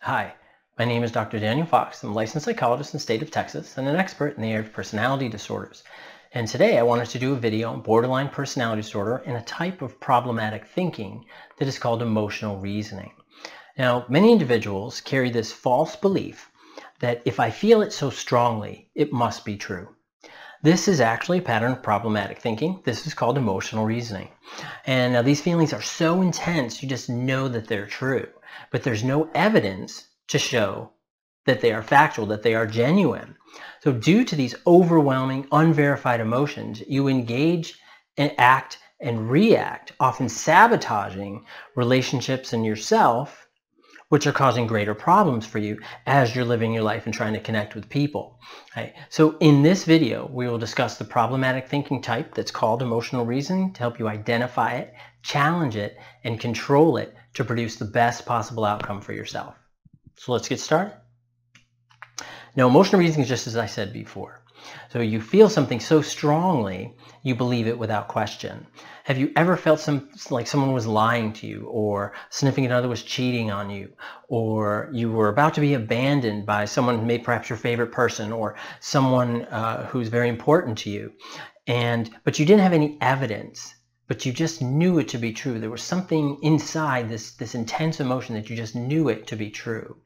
Hi, my name is Dr. Daniel Fox. I'm a licensed psychologist in the state of Texas and an expert in the area of personality disorders. And today I wanted to do a video on borderline personality disorder and a type of problematic thinking that is called emotional reasoning. Now, many individuals carry this false belief that if I feel it so strongly, it must be true. This is actually a pattern of problematic thinking. This is called emotional reasoning. And now these feelings are so intense, you just know that they're true. But there's no evidence to show that they are factual, that they are genuine. So due to these overwhelming, unverified emotions, you engage and act and react, often sabotaging relationships and yourself, which are causing greater problems for you as you're living your life and trying to connect with people. Okay. So in this video, we will discuss the problematic thinking type that's called emotional reasoning to help you identify it, challenge it, and control it to produce the best possible outcome for yourself. So let's get started. Now, emotional reasoning is just as I said before. So you feel something so strongly, you believe it without question. Have you ever felt like someone was lying to you, or significant other was cheating on you, or you were about to be abandoned by someone, maybe perhaps your favorite person, or someone who's very important to you, but you didn't have any evidence, but you just knew it to be true? There was something inside this intense emotion that you just knew it to be true.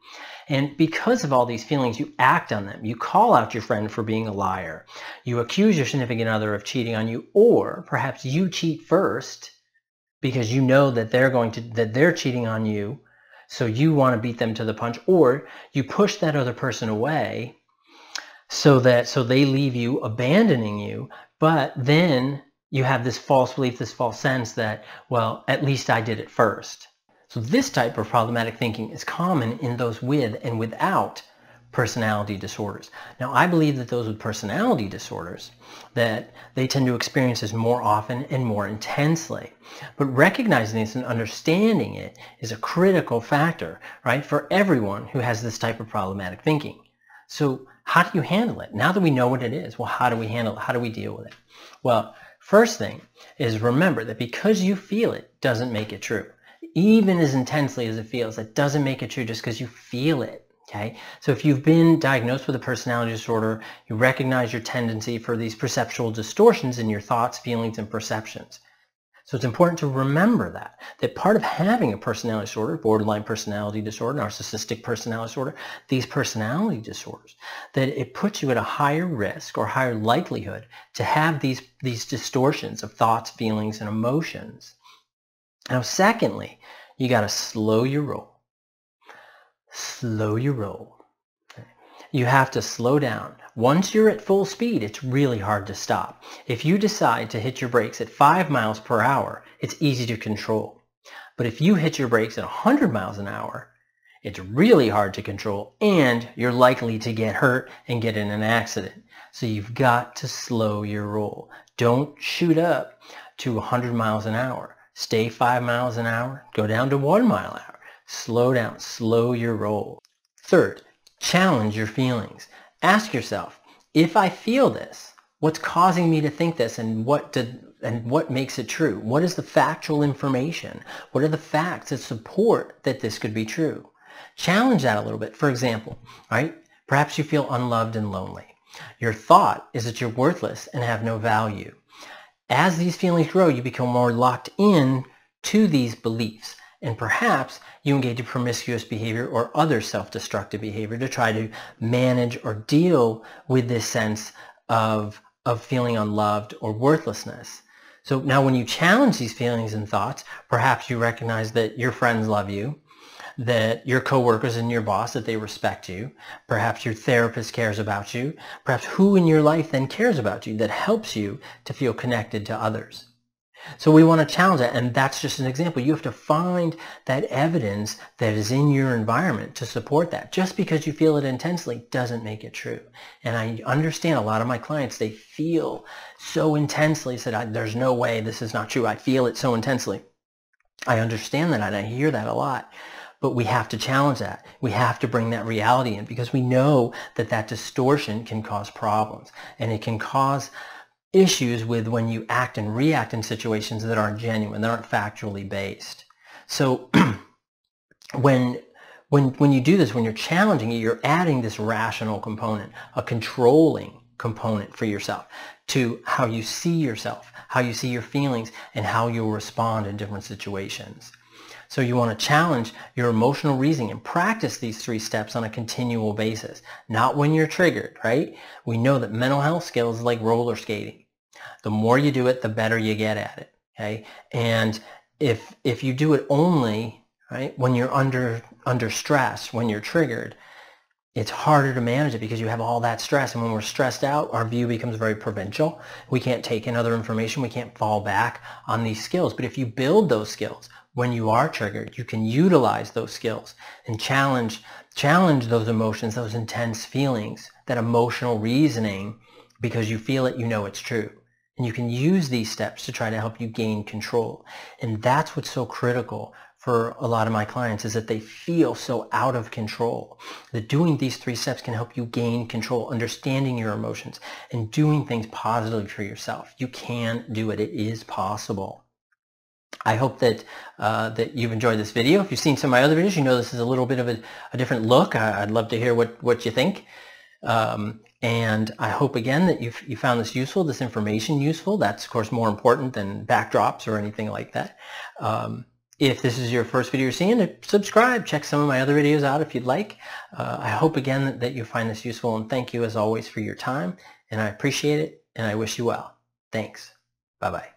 And because of all these feelings, you act on them. You call out your friend for being a liar. You accuse your significant other of cheating on you, or perhaps you cheat first because you know that they're cheating on you, so you want to beat them to the punch, or you push that other person away so they leave you, abandoning you, but then you have this false belief, this false sense that, well, at least I did it first. So this type of problematic thinking is common in those with and without personality disorders. Now, I believe that those with personality disorders, that they tend to experience this more often and more intensely. But recognizing this and understanding it is a critical factor, right, for everyone who has this type of problematic thinking. So how do you handle it? Now that we know what it is, well, how do we handle it? How do we deal with it? Well, first thing is remember that because you feel it doesn't make it true. Even as intensely as it feels, that doesn't make it true just because you feel it. Okay? So if you've been diagnosed with a personality disorder, you recognize your tendency for these perceptual distortions in your thoughts, feelings, and perceptions. So it's important to remember that part of having a personality disorder, borderline personality disorder, narcissistic personality disorder, these personality disorders, that it puts you at a higher risk or higher likelihood to have these distortions of thoughts, feelings, and emotions. Now, secondly, you got to slow your roll. Slow your roll. You have to slow down. Once you're at full speed, it's really hard to stop. If you decide to hit your brakes at 5 miles per hour, it's easy to control. But if you hit your brakes at 100 miles an hour, it's really hard to control, and you're likely to get hurt and get in an accident. So you've got to slow your roll. Don't shoot up to 100 miles an hour. Stay 5 miles an hour, go down to 1 mile an hour. Slow down, slow your roll. Third, challenge your feelings. Ask yourself, if I feel this, what's causing me to think this, and what makes it true? What is the factual information? What are the facts that support that this could be true? Challenge that a little bit. For example, right? Perhaps you feel unloved and lonely. Your thought is that you're worthless and have no value. As these feelings grow, you become more locked in to these beliefs, and perhaps you engage in promiscuous behavior or other self-destructive behavior to try to manage or deal with this sense of feeling unloved or worthlessness. So now when you challenge these feelings and thoughts, perhaps you recognize that your friends love you, that your coworkers and your boss, that they respect you. Perhaps your therapist cares about you. Perhaps who in your life then cares about you that helps you to feel connected to others. So we want to challenge that, and that's just an example. You have to find that evidence that is in your environment to support that. Just because you feel it intensely doesn't make it true. And I understand a lot of my clients, they feel so intensely, said, there's no way this is not true. I feel it so intensely. I understand that, and I hear that a lot. But we have to challenge that. We have to bring that reality in, because we know that distortion can cause problems, and it can cause issues with when you act and react in situations that aren't genuine, that aren't factually based. So when when you do this, when you're challenging it, you're adding this rational component, a controlling component for yourself to how you see yourself, how you see your feelings, and how you'll respond in different situations. So you want to challenge your emotional reasoning and practice these 3 steps on a continual basis, not when you're triggered, right? We know that mental health skills is like roller skating. The more you do it, the better you get at it, okay? And if you do it only, right, when you're under stress, when you're triggered, it's harder to manage it because you have all that stress. And when we're stressed out, our view becomes very provincial. We can't take in other information. We can't fall back on these skills. But if you build those skills when you are triggered, you can utilize those skills and challenge those emotions, those intense feelings, that emotional reasoning, because you feel it, you know it's true. And you can use these steps to try to help you gain control. And that's what's so critical for a lot of my clients, is that they feel so out of control. That doing these 3 steps can help you gain control, understanding your emotions, and doing things positively for yourself. You can do it. It is possible. I hope that that you've enjoyed this video. If you've seen some of my other videos, you know this is a little bit of a different look. I'd love to hear what you think. And I hope, again, that you found this useful, this information useful. That's, of course, more important than backdrops or anything like that. If this is your first video you're seeing, subscribe. Check some of my other videos out if you'd like. I hope, again, that you find this useful, and thank you, as always, for your time. And I appreciate it, and I wish you well. Thanks. Bye-bye.